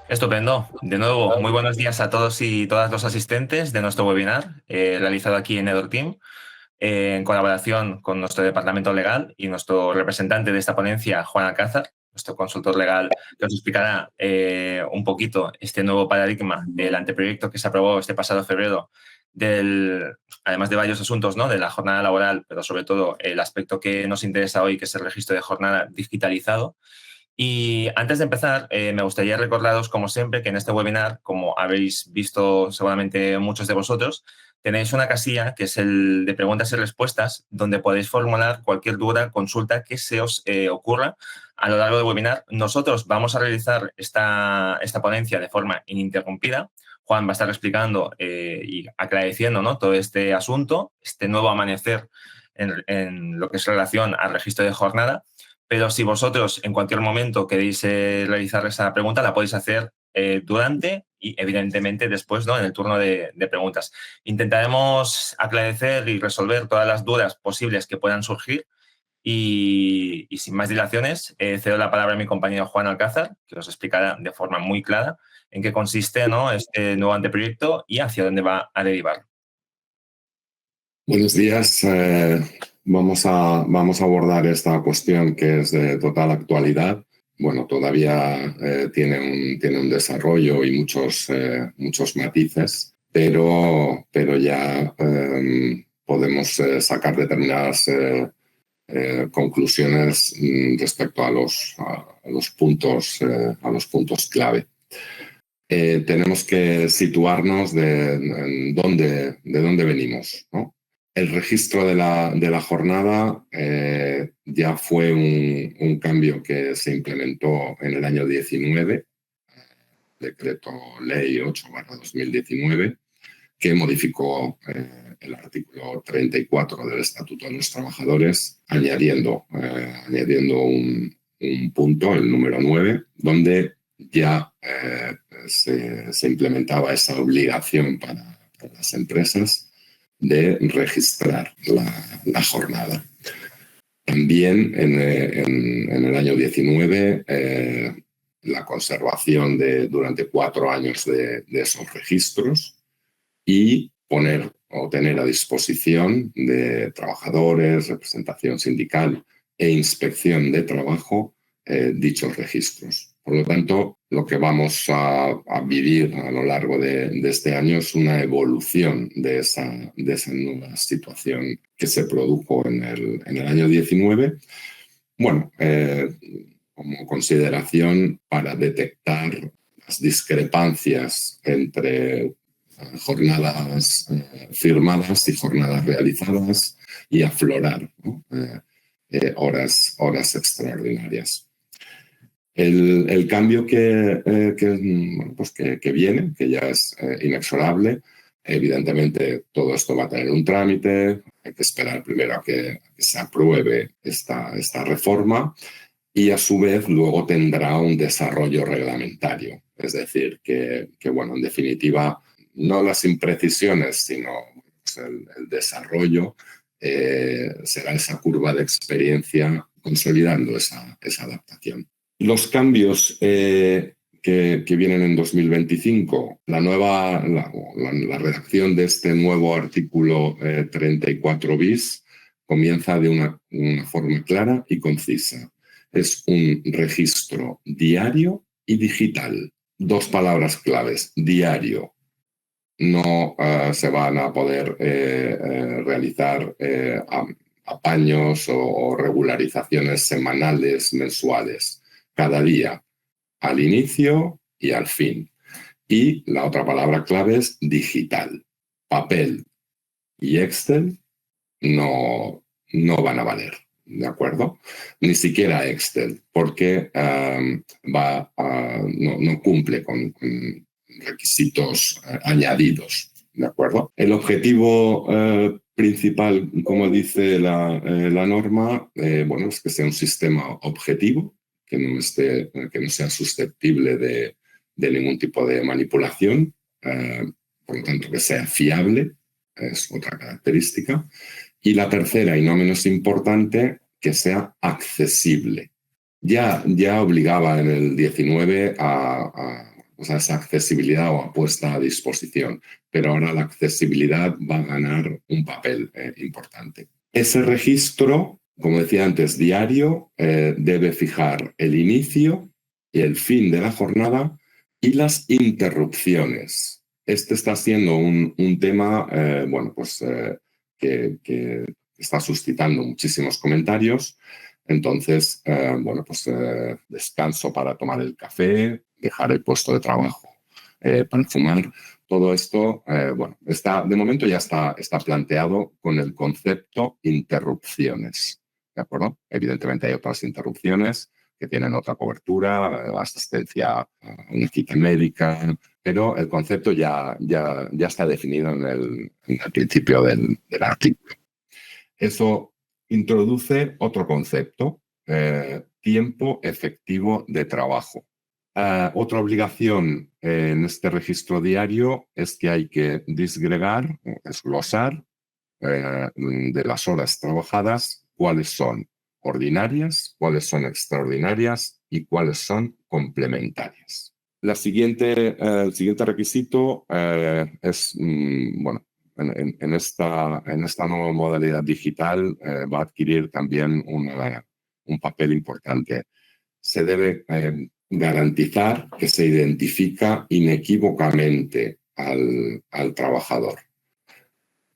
Estupendo. De nuevo, muy buenos días a todos y todas los asistentes de nuestro webinar realizado aquí en EdorTeam en colaboración con nuestro departamento legal y nuestro representante de esta ponencia, Juan Alcázar, nuestro consultor legal, que os explicará un poquito este nuevo paradigma del anteproyecto que se aprobó este pasado febrero, además de varios asuntos, ¿no?, de la jornada laboral, pero sobre todo el aspecto que nos interesa hoy, que es el registro de jornada digitalizado. Y antes de empezar, me gustaría recordaros, como siempre, que en este webinar, como habéis visto seguramente muchos de vosotros, tenéis una casilla que es el de preguntas y respuestas, donde podéis formular cualquier duda, consulta que se os ocurra a lo largo del webinar. Nosotros vamos a realizar esta ponencia de forma ininterrumpida. Juan va a estar explicando y aclareciendo, ¿no?, todo este asunto, este nuevo amanecer en lo que es relación al registro de jornada. Pero si vosotros en cualquier momento queréis realizar esa pregunta, la podéis hacer durante y evidentemente después, ¿no?, en el turno de preguntas. Intentaremos aclarecer y resolver todas las dudas posibles que puedan surgir y sin más dilaciones, cedo la palabra a mi compañero Juan Alcázar, que os explicará de forma muy clara en qué consiste, ¿no?, este nuevo anteproyecto y hacia dónde va a derivar. Buenos días. Vamos a abordar esta cuestión que es de total actualidad. Bueno, todavía tiene un desarrollo y muchos matices, pero ya podemos sacar determinadas conclusiones respecto a los puntos clave. Tenemos que situarnos de dónde venimos, ¿no? El registro de la jornada ya fue un cambio que se implementó en el año 19, decreto ley 8/2019, que modificó el artículo 34 del Estatuto de los Trabajadores, añadiendo un punto, el número 9, donde ya se implementaba esa obligación para las empresas de registrar la jornada. También en el año 19, la conservación durante 4 años de esos registros y poner o tener a disposición de trabajadores, representación sindical e inspección de trabajo dichos registros. Por lo tanto, lo que vamos a vivir a lo largo de este año es una evolución de esa nueva situación que se produjo en el año 19. Bueno, como consideración para detectar las discrepancias entre jornadas firmadas y jornadas realizadas y aflorar, ¿no?, horas extraordinarias. El cambio que viene, que ya es inexorable, evidentemente todo esto va a tener un trámite, hay que esperar primero a que se apruebe esta reforma y a su vez luego tendrá un desarrollo reglamentario. Es decir, que bueno, en definitiva, no las imprecisiones, sino el desarrollo será esa curva de experiencia consolidando esa adaptación. Los cambios que vienen en 2025, la redacción de este nuevo artículo 34 bis comienza de una forma clara y concisa. Es un registro diario y digital. 2 palabras claves: diario. No se van a poder realizar apaños o regularizaciones semanales, mensuales. Cada día, al inicio y al fin. Y la otra palabra clave es digital. Papel y Excel no van a valer, ¿de acuerdo? Ni siquiera Excel, porque no cumple con requisitos añadidos, ¿de acuerdo? El objetivo principal, como dice la norma, bueno, es que sea un sistema objetivo, que no sea susceptible de ningún tipo de manipulación, por lo tanto que sea fiable, es otra característica. Y la tercera, y no menos importante, que sea accesible. Ya obligaba en el 19 o sea, esa accesibilidad o puesta a disposición, pero ahora la accesibilidad va a ganar un papel importante. Ese registro, como decía antes, diario, debe fijar el inicio y el fin de la jornada y las interrupciones. Este está siendo un tema, que está suscitando muchísimos comentarios. Entonces, descanso para tomar el café, dejar el puesto de trabajo para fumar. Todo esto, de momento ya está planteado con el concepto interrupciones, ¿de acuerdo? Evidentemente hay otras interrupciones que tienen otra cobertura, asistencia a una cita médica, pero el concepto ya está definido en el principio del artículo. Eso introduce otro concepto, tiempo efectivo de trabajo. Otra obligación en este registro diario es que hay que disgregar, desglosar de las horas trabajadas cuáles son ordinarias, cuáles son extraordinarias y cuáles son complementarias. El siguiente requisito es, en esta nueva modalidad digital va a adquirir también un papel importante. Se debe garantizar que se identifica inequívocamente al trabajador.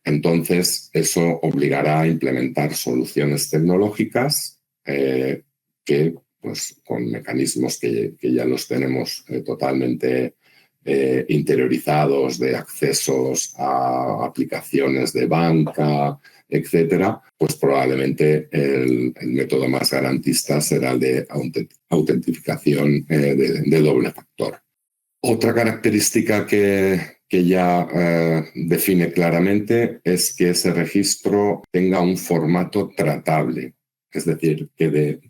Entonces, eso obligará a implementar soluciones tecnológicas que, pues, con mecanismos que ya los tenemos totalmente interiorizados, de accesos a aplicaciones de banca, etcétera, pues probablemente el método más garantista será el de autentificación de doble factor. Otra característica que ya define claramente es que ese registro tenga un formato tratable, es decir, que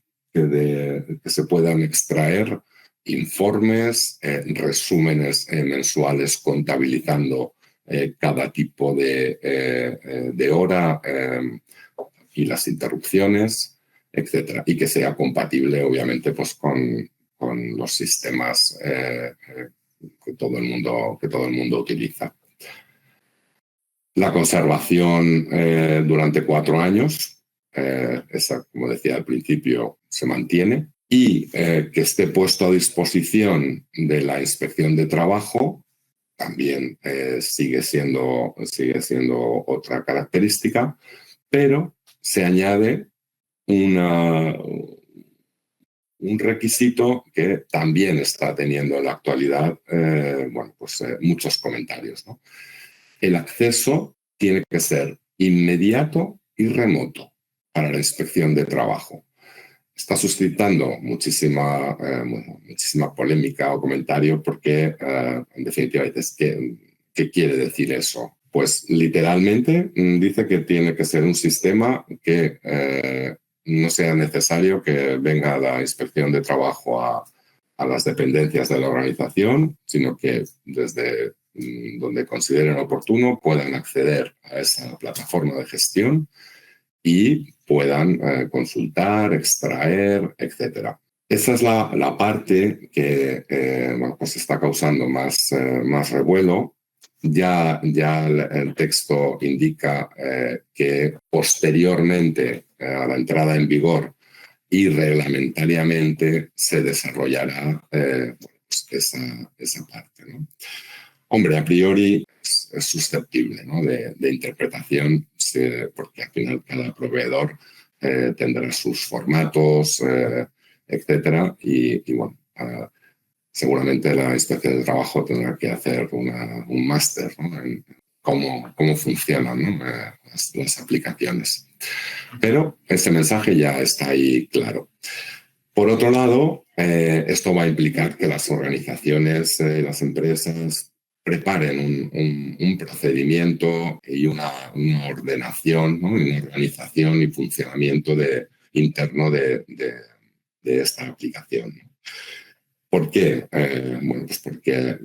se puedan extraer informes, resúmenes mensuales contabilizando cada tipo de hora y las interrupciones, etcétera, y que sea compatible, obviamente, pues con los sistemas que todo el mundo utiliza. La conservación durante 4 años, esa, como decía al principio, se mantiene, y que esté puesto a disposición de la inspección de trabajo también sigue siendo otra característica, pero se añade un requisito que también está teniendo en la actualidad muchos comentarios, ¿no? El acceso tiene que ser inmediato y remoto para la inspección de trabajo. Está suscitando muchísima polémica o comentario porque, en definitiva, dices, ¿qué quiere decir eso? Pues literalmente dice que tiene que ser un sistema que no sea necesario que venga la inspección de trabajo a las dependencias de la organización, sino que desde donde consideren oportuno puedan acceder a esa plataforma de gestión y puedan consultar, extraer, etc. Esa es la parte que pues está causando más revuelo. Ya el texto indica que posteriormente a la entrada en vigor y reglamentariamente se desarrollará esa parte, ¿no? Hombre, a priori es susceptible, ¿no?, de interpretación, porque al final cada proveedor tendrá sus formatos, etcétera, y seguramente la inspección de trabajo tendrá que hacer un máster, ¿no?, en cómo funcionan, ¿no?, las aplicaciones. Pero ese mensaje ya está ahí claro. Por otro lado, esto va a implicar que las organizaciones, las empresas, preparen un procedimiento y una ordenación, ¿no?, una organización y funcionamiento interno de esta aplicación. ¿Por qué? Pues porque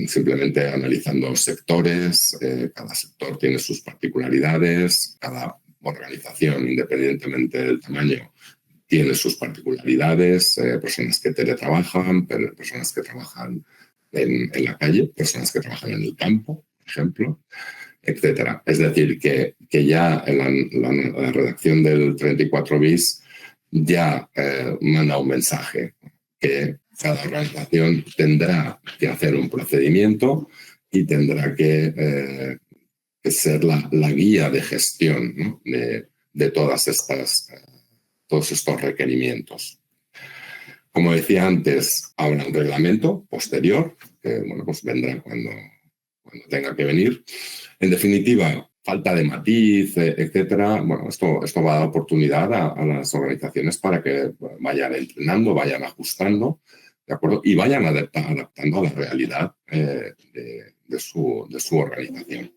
simplemente analizando sectores, cada sector tiene sus particularidades, cada organización, independientemente del tamaño, tiene sus particularidades, personas que teletrabajan, personas que trabajan en la calle, personas que trabajan en el campo, por ejemplo, etcétera. Es decir, que ya en la redacción del 34 bis ya manda un mensaje que cada organización tendrá que hacer un procedimiento y tendrá que ser la guía de gestión, ¿no? de todos estos requerimientos. Como decía antes, habrá un reglamento posterior, que bueno, pues vendrá cuando tenga que venir. En definitiva, falta de matiz, etcétera. Bueno, esto va a dar oportunidad a las organizaciones para que vayan entrenando, vayan ajustando, ¿de acuerdo? Y vayan adaptando a la realidad de su organización.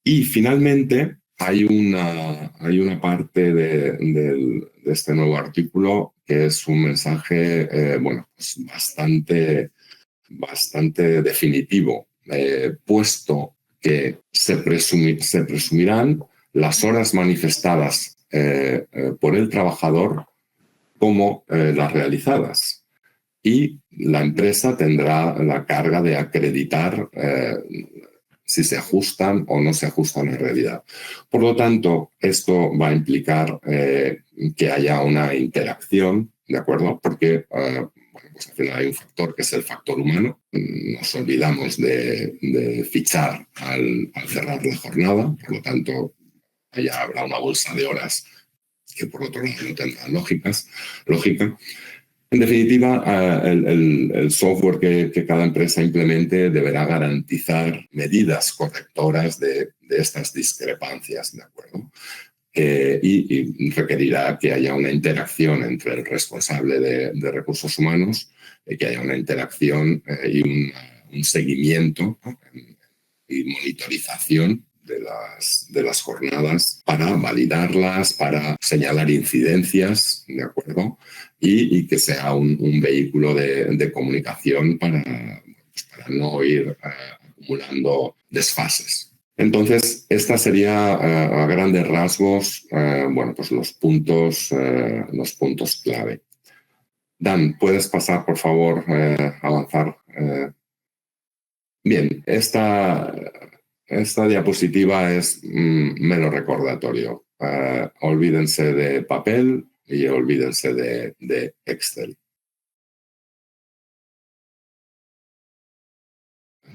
Y finalmente, hay una parte de este nuevo artículo que es un mensaje, bueno, pues bastante definitivo, puesto que se presumirán las horas manifestadas por el trabajador como las realizadas. Y la empresa tendrá la carga de acreditar si se ajustan o no se ajustan en realidad. Por lo tanto, esto va a implicar que haya una interacción, ¿de acuerdo? Porque bueno, pues al final hay un factor que es el factor humano. Nos olvidamos de fichar al cerrar la jornada, por lo tanto, ya habrá una bolsa de horas que por otro lado no tendrá lógica. En definitiva, el software que cada empresa implemente deberá garantizar medidas correctoras de estas discrepancias, ¿de acuerdo? Y requerirá que haya una interacción entre el responsable de recursos humanos, que haya una interacción y un seguimiento, ¿no? Y monitorización de las jornadas para validarlas, para señalar incidencias, ¿de acuerdo? Y que sea un vehículo de comunicación para no ir acumulando desfases. Entonces, esta sería a grandes rasgos, bueno, pues los puntos clave. Dan, ¿puedes pasar, por favor, avanzar? Bien, esta diapositiva es mero recordatorio. Olvídense de papel y olvídense de Excel.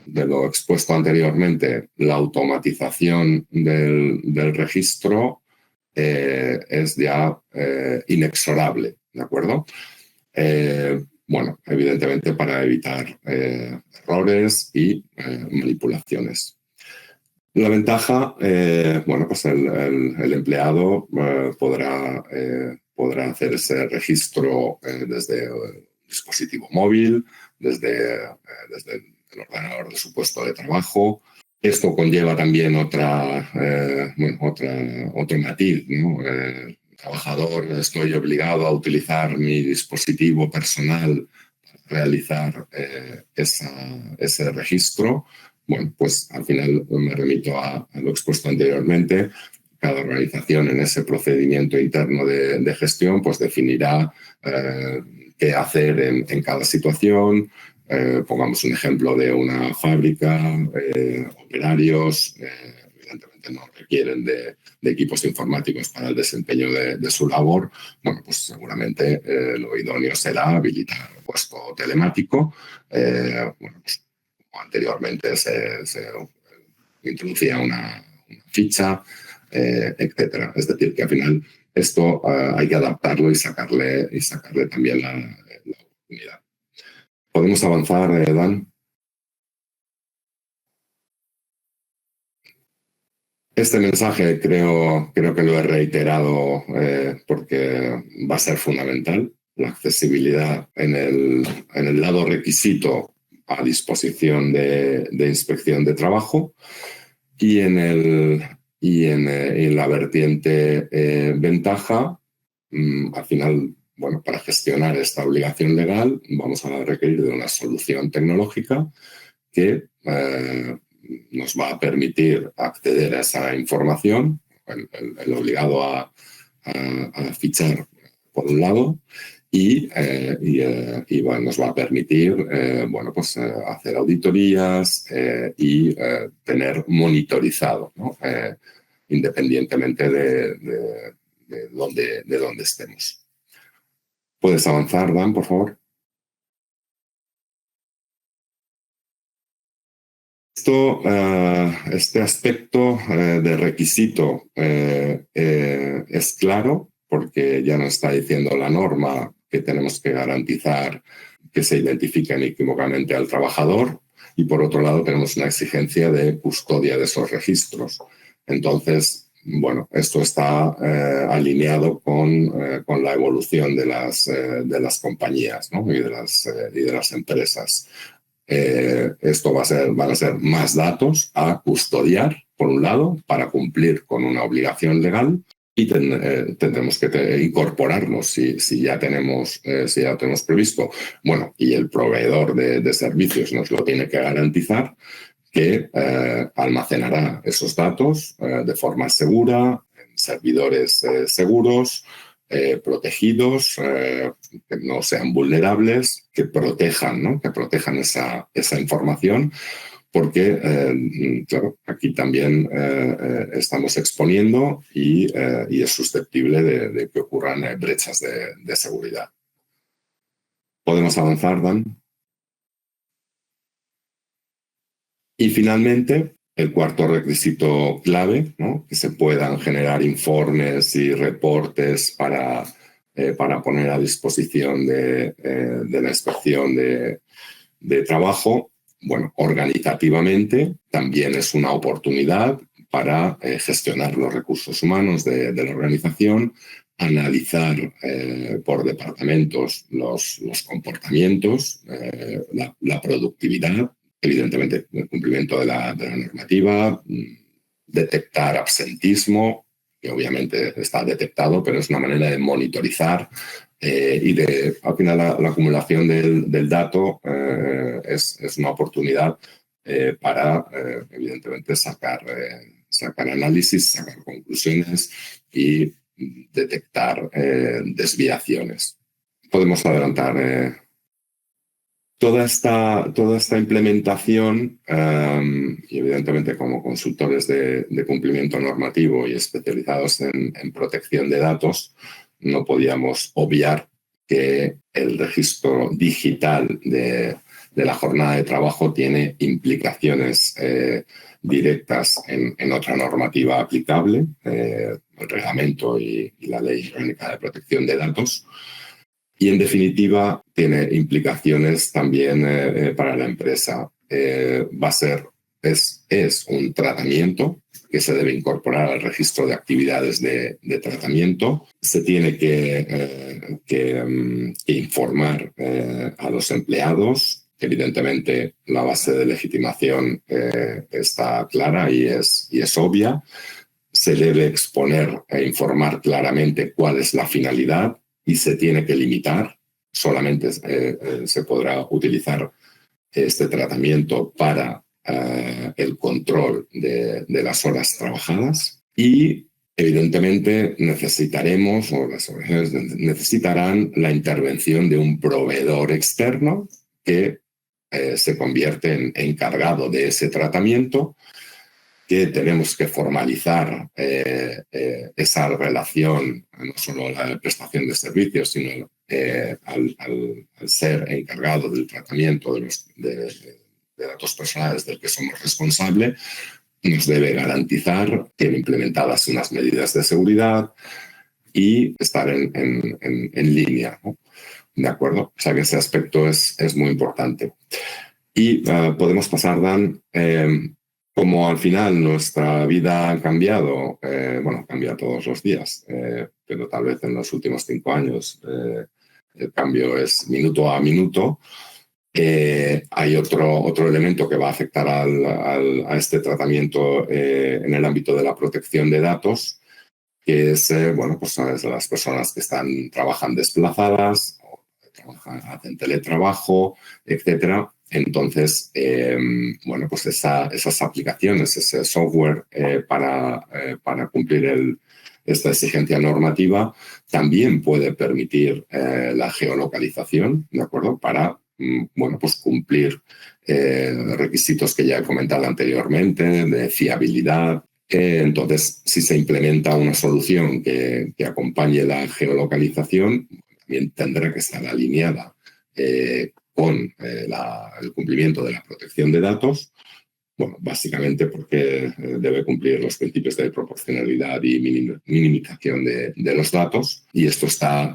De lo expuesto anteriormente, la automatización del registro es ya inexorable, ¿de acuerdo? Bueno, evidentemente para evitar errores y manipulaciones. La ventaja, bueno, pues el empleado podrá hacer ese registro desde el dispositivo móvil, desde el ordenador de su puesto de trabajo. Esto conlleva también otro matiz, ¿no? Trabajador, estoy obligado a utilizar mi dispositivo personal para realizar ese registro. Bueno, pues al final me remito a lo expuesto anteriormente. Cada organización en ese procedimiento interno de gestión pues definirá qué hacer en cada situación. Pongamos un ejemplo de una fábrica, operarios, evidentemente no requieren de equipos informáticos para el desempeño de su labor. Bueno, pues seguramente lo idóneo será habilitar un puesto telemático. Bueno, pues como anteriormente se introducía una ficha, etcétera. Es decir, que al final esto hay que adaptarlo y sacarle también la oportunidad. ¿Podemos avanzar, Dan? Este mensaje creo que lo he reiterado porque va a ser fundamental. La accesibilidad en el lado requisito a disposición de inspección de trabajo y en la vertiente ventaja, al final, bueno, para gestionar esta obligación legal vamos a requerir de una solución tecnológica que nos va a permitir acceder a esa información, el obligado a fichar por un lado, y bueno, nos va a permitir bueno, pues, hacer auditorías y tener monitorizado, ¿no? Independientemente de dónde estemos. ¿Puedes avanzar, Dan, por favor? Este aspecto de requisito es claro porque ya nos está diciendo la norma que tenemos que garantizar que se identifique inequívocamente al trabajador y por otro lado tenemos una exigencia de custodia de esos registros. Entonces, bueno, esto está alineado con la evolución de las compañías, ¿no? y de las empresas. Esto van a ser más datos a custodiar, por un lado, para cumplir con una obligación legal y tendremos que incorporarnos si ya tenemos previsto. Bueno, y el proveedor de servicios nos lo tiene que garantizar que almacenará esos datos de forma segura, en servidores seguros, protegidos, que no sean vulnerables, que protejan, ¿no? Que protejan esa información, porque, claro, aquí también estamos exponiendo y es susceptible de que ocurran brechas de seguridad. ¿Podemos avanzar, Dan? Y finalmente, el cuarto requisito clave, ¿no? Que se puedan generar informes y reportes para poner a disposición de la inspección de trabajo. Bueno, organizativamente también es una oportunidad para gestionar los recursos humanos de la organización, analizar por departamentos los comportamientos, la productividad, evidentemente el cumplimiento de la normativa, detectar absentismo, que obviamente está detectado, pero es una manera de monitorizar y al final la acumulación del dato es una oportunidad para, evidentemente, sacar análisis, sacar conclusiones y detectar desviaciones. Podemos adelantar. Toda esta implementación, y evidentemente como consultores de cumplimiento normativo y especializados en protección de datos, no podíamos obviar que el registro digital de la jornada de trabajo tiene implicaciones directas en otra normativa aplicable, el reglamento y la Ley Orgánica de Protección de Datos. Y en definitiva tiene implicaciones también para la empresa. Es un tratamiento que se debe incorporar al registro de actividades de tratamiento. Se tiene que informar a los empleados. Evidentemente la base de legitimación está clara y es obvia. Se debe exponer e informar claramente cuál es la finalidad y se tiene que limitar. Solamente se podrá utilizar este tratamiento para el control de las horas trabajadas y evidentemente necesitaremos o las organizaciones necesitarán la intervención de un proveedor externo que se convierte en encargado de ese tratamiento, que tenemos que formalizar esa relación, no solo la prestación de servicios, sino al ser encargado del tratamiento de datos personales del que somos responsables, nos debe garantizar, tiene implementadas unas medidas de seguridad y estar en línea, ¿no? ¿De acuerdo? O sea que ese aspecto es muy importante. Y podemos pasar, Dan, como al final nuestra vida ha cambiado, bueno, cambia todos los días, pero tal vez en los últimos 5 años el cambio es minuto a minuto. Hay otro elemento que va a afectar a este tratamiento en el ámbito de la protección de datos, que es, bueno, pues las personas que trabajan desplazadas, o hacen teletrabajo, etcétera. Entonces, bueno, pues esas aplicaciones, ese software para cumplir esta exigencia normativa también puede permitir la geolocalización, ¿de acuerdo? Para, bueno, pues cumplir requisitos que ya he comentado anteriormente, de fiabilidad. Entonces, si se implementa una solución que acompañe la geolocalización, también tendrá que estar alineada con el cumplimiento de la protección de datos. Bueno, básicamente porque debe cumplir los principios de proporcionalidad y minimización de los datos, y esto está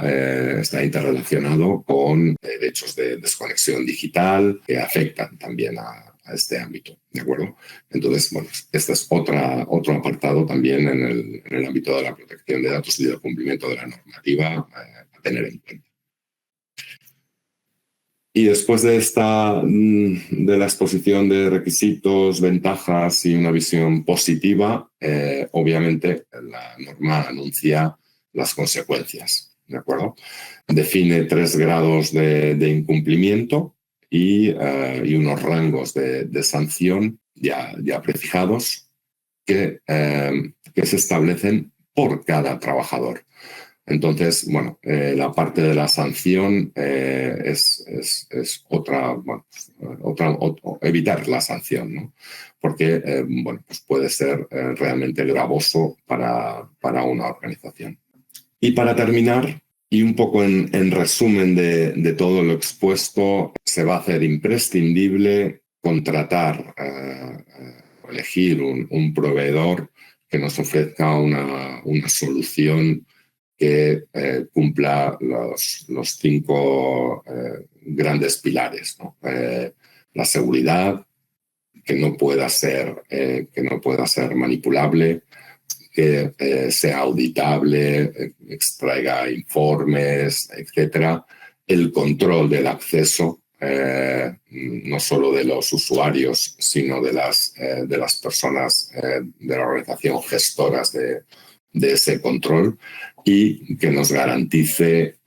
interrelacionado con derechos de desconexión digital que afectan también a este ámbito, ¿de acuerdo? Entonces, bueno, este es otro apartado también en el ámbito de la protección de datos y del cumplimiento de la normativa a tener en cuenta. Y después de la exposición de requisitos, ventajas y una visión positiva, obviamente la norma anuncia las consecuencias, ¿de acuerdo? Define 3 grados de incumplimiento y unos rangos de sanción ya prefijados que se establecen por cada trabajador. Entonces, bueno, la parte de la sanción es otra, bueno, evitar la sanción, ¿no? Porque, bueno, pues puede ser realmente gravoso para una organización. Y para terminar, y un poco en resumen de todo lo expuesto, se va a hacer imprescindible contratar o elegir un proveedor que nos ofrezca una solución que cumpla los 5 grandes pilares, ¿no? La seguridad, que no pueda ser manipulable, que sea auditable, extraiga informes, etcétera. El control del acceso, no solo de los usuarios, sino de las personas de la organización gestoras de ese control, y que nos garantice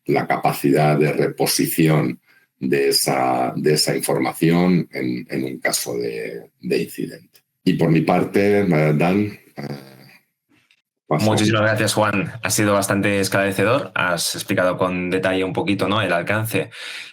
la capacidad de reposición de esa información en un caso de incidente. Y por mi parte, Dan, muchísimas gracias, Juan. Ha sido bastante esclarecedor. Has explicado con detalle un poquito, ¿no?, el alcance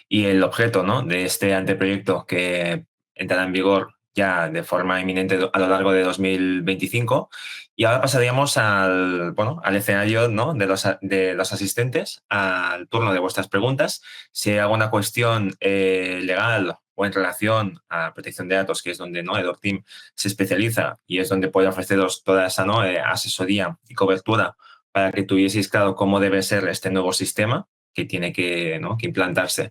y el objeto, ¿no?, de este anteproyecto que entrará en vigor ya de forma inminente a lo largo de 2025. Y ahora pasaríamos al escenario, ¿no?, de los asistentes, al turno de vuestras preguntas. Si hay alguna cuestión legal o en relación a protección de datos, que es donde, ¿no?, EdorTeam se especializa y es donde puede ofreceros toda esa, ¿no?, asesoría y cobertura para que tuvieseis claro cómo debe ser este nuevo sistema que tiene que implantarse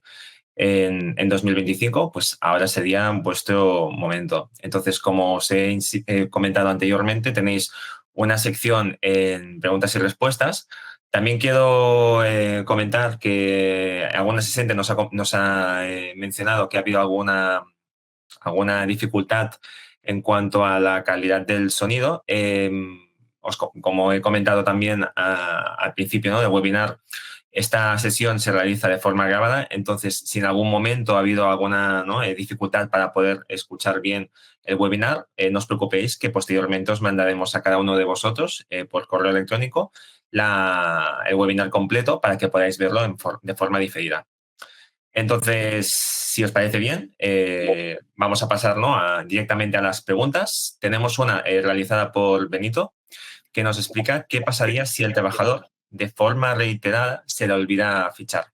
en 2025, pues ahora sería vuestro momento. Entonces, como os he comentado anteriormente, tenéis una sección en preguntas y respuestas. También quiero comentar que algún asistente nos ha mencionado que ha habido alguna dificultad en cuanto a la calidad del sonido. Como he comentado también al principio, ¿no?, del webinar, esta sesión se realiza de forma grabada, entonces si en algún momento ha habido alguna, ¿no?, dificultad para poder escuchar bien el webinar, no os preocupéis, que posteriormente os mandaremos a cada uno de vosotros por correo electrónico el webinar completo para que podáis verlo de forma diferida. Entonces, si os parece bien, vamos a pasar, ¿no?, directamente a las preguntas. Tenemos una realizada por Benito, que nos explica qué pasaría si el trabajador de forma reiterada se le olvida fichar.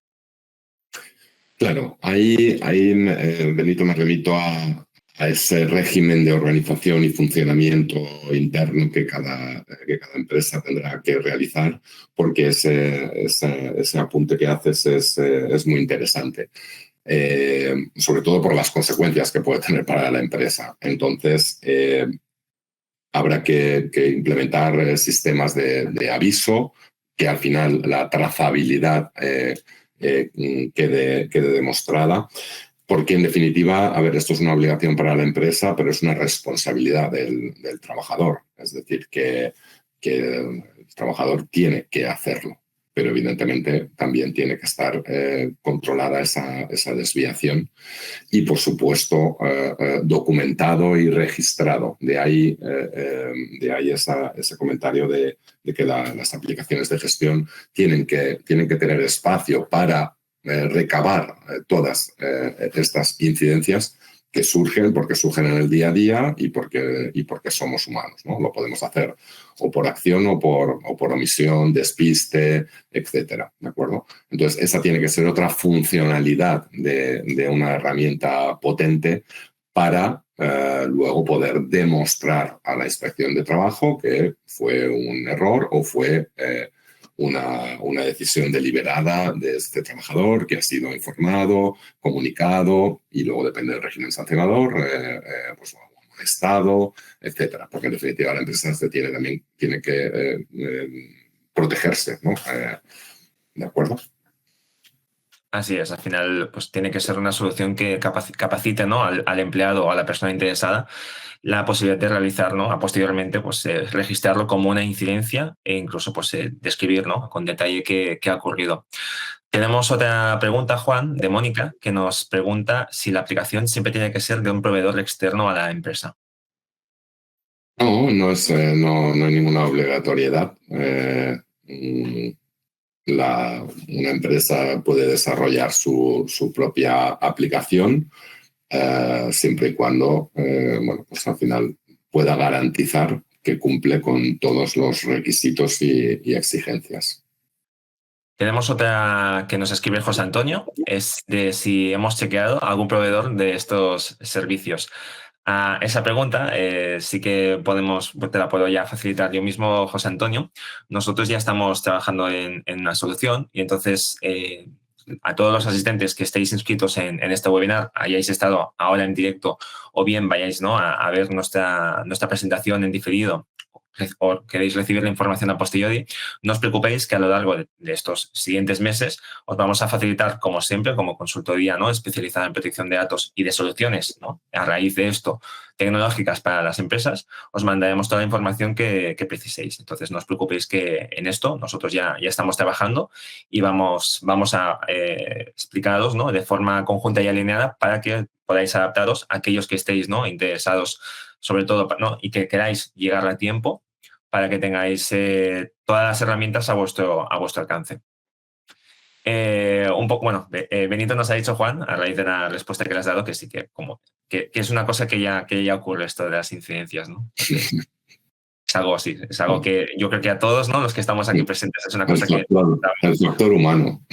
Claro, ahí Benito, me remito a ese régimen de organización y funcionamiento interno que cada empresa tendrá que realizar, porque ese apunte que haces es muy interesante, sobre todo por las consecuencias que puede tener para la empresa. Entonces, habrá que implementar sistemas de aviso, que al final la trazabilidad quede demostrada, porque en definitiva, a ver, esto es una obligación para la empresa, pero es una responsabilidad del trabajador. Es decir, que el trabajador tiene que hacerlo. pero evidentemente también tiene que estar controlada esa desviación y, por supuesto, documentado y registrado. De ahí ese comentario de que las aplicaciones de gestión tienen que tener espacio para recabar todas estas incidencias que surgen porque surgen en el día a día y porque somos humanos, ¿no? Lo podemos hacer o por acción o por omisión, despiste, etcétera, ¿de acuerdo? Entonces, esa tiene que ser otra funcionalidad de una herramienta potente para luego poder demostrar a la inspección de trabajo que fue un error o fue una decisión deliberada de este trabajador que ha sido informado, comunicado y luego depende del régimen sancionador, pues amonestado, etcétera. Porque en definitiva la empresa también tiene que protegerse, ¿no? ¿De acuerdo? Así es, al final pues tiene que ser una solución que capacite, ¿no? al empleado o a la persona interesada la posibilidad de realizar, ¿no? A posteriormente, pues registrarlo como una incidencia e incluso pues describir, ¿no? Con detalle qué ha ocurrido. Tenemos otra pregunta, Juan, de Mónica, que nos pregunta si la aplicación siempre tiene que ser de un proveedor externo a la empresa. No, no hay ninguna obligatoriedad. Una empresa puede desarrollar su propia aplicación siempre y cuando, bueno, pues al final pueda garantizar que cumple con todos los requisitos y exigencias. Tenemos otra que nos escribe José Antonio, es de si hemos chequeado algún proveedor de estos servicios. A esa pregunta sí que te la puedo ya facilitar yo mismo, José Antonio. Nosotros ya estamos trabajando en una solución y entonces a todos los asistentes que estéis inscritos en este webinar, hayáis estado ahora en directo o bien vayáis, ¿no? a ver nuestra presentación en diferido o queréis recibir la información a posteriori, no os preocupéis que a lo largo de estos siguientes meses os vamos a facilitar, como siempre, como consultoría, ¿no? Especializada en protección de datos y de soluciones, ¿no? A raíz de esto, tecnológicas para las empresas, os mandaremos toda la información que preciséis. Entonces, no os preocupéis que en esto nosotros ya estamos trabajando y vamos a explicaros, ¿no? De forma conjunta y alineada para que podáis adaptaros a aquellos que estéis, ¿no? Interesados sobre todo, ¿no? Y que queráis llegar a tiempo para que tengáis todas las herramientas a vuestro alcance. Un poco, bueno, Benito nos ha dicho, Juan, a raíz de la respuesta que le has dado, que sí que es una cosa que ya ocurre esto de las incidencias, ¿no? Entonces, es algo así, es algo que yo creo que a todos, ¿no? Los que estamos aquí presentes, es una cosa el factor humano.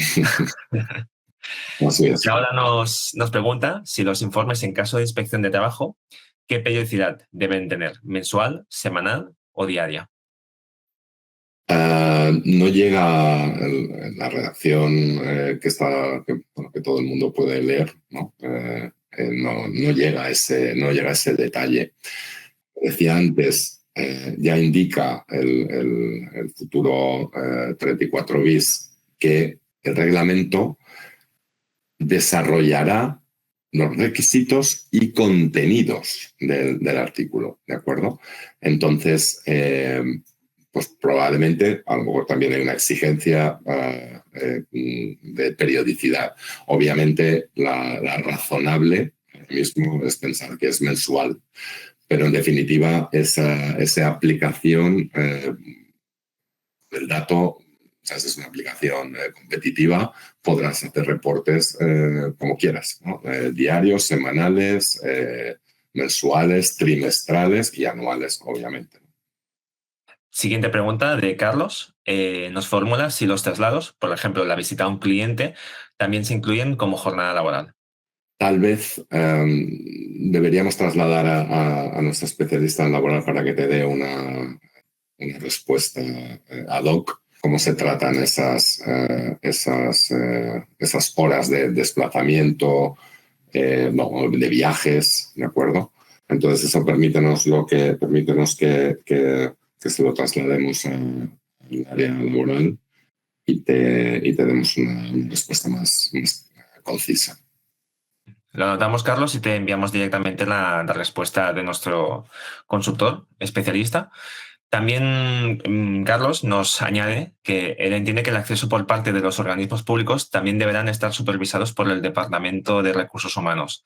Así es. Y ahora nos pregunta si los informes en caso de inspección de trabajo, ¿qué periodicidad deben tener? ¿Mensual, semanal o diaria? No llega la redacción que todo el mundo puede leer, ¿no? No llega a ese detalle. Decía antes, ya indica el futuro 34 bis que el reglamento desarrollará los requisitos y contenidos del artículo, ¿de acuerdo? Entonces, pues probablemente a lo mejor también hay una exigencia de periodicidad. Obviamente la razonable mismo es pensar que es mensual, pero en definitiva esa aplicación del dato, o sea, si es una aplicación competitiva, podrás hacer reportes como quieras, ¿no? Diarios, semanales, mensuales, trimestrales y anuales, obviamente. Siguiente pregunta de Carlos. Nos formula si los traslados, por ejemplo, la visita a un cliente, también se incluyen como jornada laboral. Tal vez deberíamos trasladar a nuestra especialista en laboral para que te dé una respuesta ad hoc, cómo se tratan esas horas de desplazamiento, de viajes, ¿de acuerdo? Entonces eso permítenos que se lo traslademos al área laboral y te demos una respuesta más concisa. Lo anotamos, Carlos, y te enviamos directamente la respuesta de nuestro consultor especialista. También Carlos nos añade que él entiende que el acceso por parte de los organismos públicos también deberán estar supervisados por el Departamento de Recursos Humanos.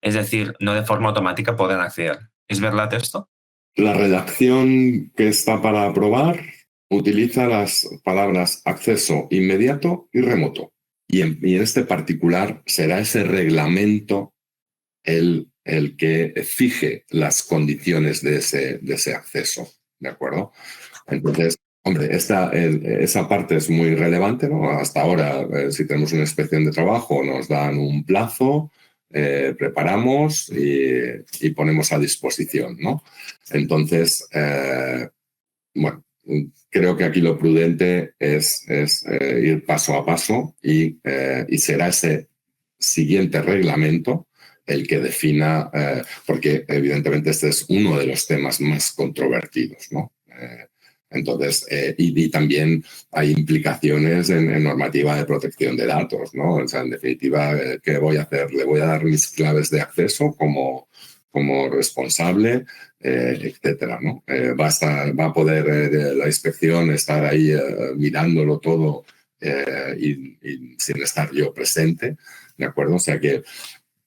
Es decir, no de forma automática podrán acceder. ¿Es verdad esto? La redacción que está para aprobar utiliza las palabras acceso inmediato y remoto. Y en este particular será ese reglamento el que fije las condiciones de ese acceso. ¿De acuerdo? Entonces, hombre, esa parte es muy relevante, ¿no? Hasta ahora, si tenemos una inspección de trabajo, nos dan un plazo, preparamos y ponemos a disposición, ¿no? Entonces, bueno, creo que aquí lo prudente es ir paso a paso y será ese siguiente reglamento el que defina, porque evidentemente este es uno de los temas más controvertidos, ¿no? Entonces, y también hay implicaciones en normativa de protección de datos, ¿no? O sea, en definitiva, ¿qué voy a hacer? ¿Le voy a dar mis claves de acceso como responsable, etcétera, ¿no? Va a poder la inspección estar ahí mirándolo todo y sin estar yo presente, ¿de acuerdo? O sea que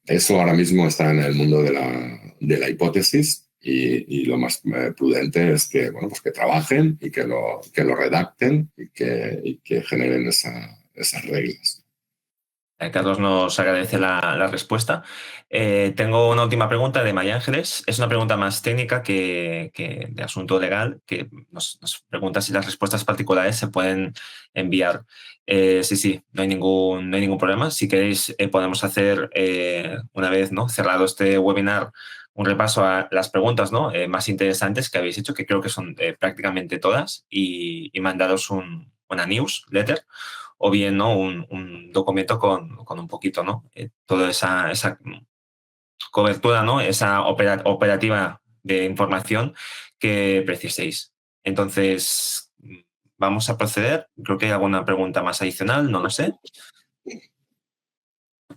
eso ahora mismo está en el mundo de la hipótesis y lo más prudente es que, bueno, pues que trabajen y que lo redacten y que generen esas reglas. Carlos nos agradece la respuesta. Tengo una última pregunta de María Ángeles. Es una pregunta más técnica que de asunto legal, que nos pregunta si las respuestas particulares se pueden enviar. Sí, no hay ningún problema. Si queréis, podemos hacer, una vez, ¿no?, cerrado este webinar, un repaso a las preguntas, ¿no?, más interesantes que habéis hecho, que creo que son prácticamente todas, y mandaros una newsletter, o bien, ¿no?, un documento con un poquito, ¿no?, toda esa cobertura, ¿no?, esa operativa de información que preciséis. Entonces, vamos a proceder. Creo que hay alguna pregunta más adicional, no lo sé.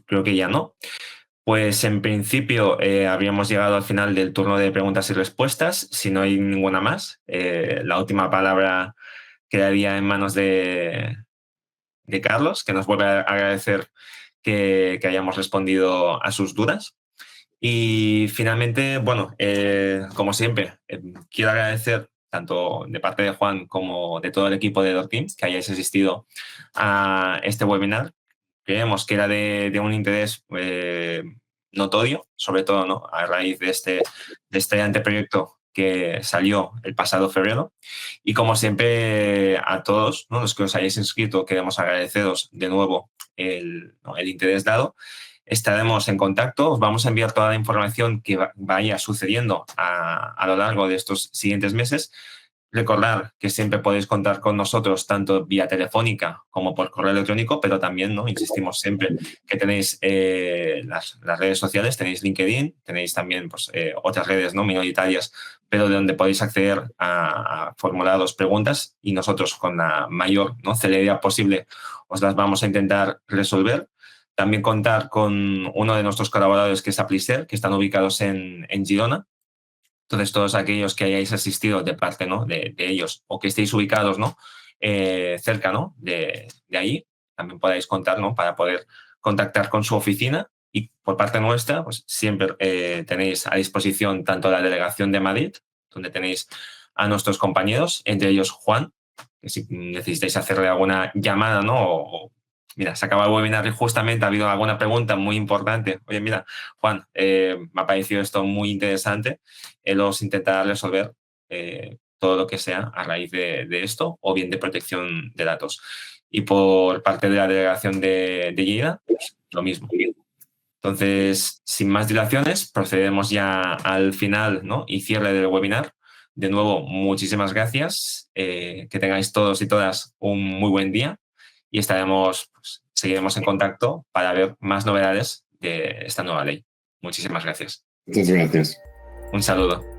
Creo que ya no. Pues en principio habríamos llegado al final del turno de preguntas y respuestas. Si no hay ninguna más, la última palabra quedaría en manos de Carlos, que nos vuelve a agradecer que hayamos respondido a sus dudas. Y finalmente, bueno, como siempre, quiero agradecer tanto de parte de Juan como de todo el equipo de Edorteam que hayáis asistido a este webinar. Creemos que era de un interés notorio, sobre todo, ¿no?, a raíz de este anteproyecto que salió el pasado febrero. Y como siempre, a todos, ¿no?, los que os hayáis inscrito, queremos agradeceros de nuevo el interés dado. Estaremos en contacto, os vamos a enviar toda la información que vaya sucediendo a lo largo de estos siguientes meses. Recordar que siempre podéis contar con nosotros tanto vía telefónica como por correo electrónico, pero también, ¿no?, insistimos siempre que tenéis las redes sociales, tenéis LinkedIn, tenéis también, pues, otras redes, ¿no?, minoritarias, pero de donde podéis acceder a formularos preguntas y nosotros con la mayor, ¿no?, celeridad posible os las vamos a intentar resolver. También contar con uno de nuestros colaboradores, que es Applicer, que están ubicados en Girona. Entonces, todos aquellos que hayáis asistido de parte, ¿no?, de ellos, o que estéis ubicados, ¿no?, cerca, ¿no?, de ahí, también podáis contar, ¿no?, para poder contactar con su oficina. Y por parte nuestra, pues siempre tenéis a disposición tanto la delegación de Madrid, donde tenéis a nuestros compañeros, entre ellos Juan, que si necesitáis hacerle alguna llamada, ¿no?, mira, se acaba el webinar y justamente ha habido alguna pregunta muy importante. Oye, mira, Juan, me ha parecido esto muy interesante. Los intentará resolver todo lo que sea a raíz de esto, o bien de protección de datos. Y por parte de la delegación de Lleida, pues, lo mismo. Entonces, sin más dilaciones, procedemos ya al final, ¿no?, y cierre del webinar. De nuevo, muchísimas gracias. Que tengáis todos y todas un muy buen día y pues, seguiremos en contacto para ver más novedades de esta nueva ley. Muchísimas gracias. Muchas gracias. Un saludo.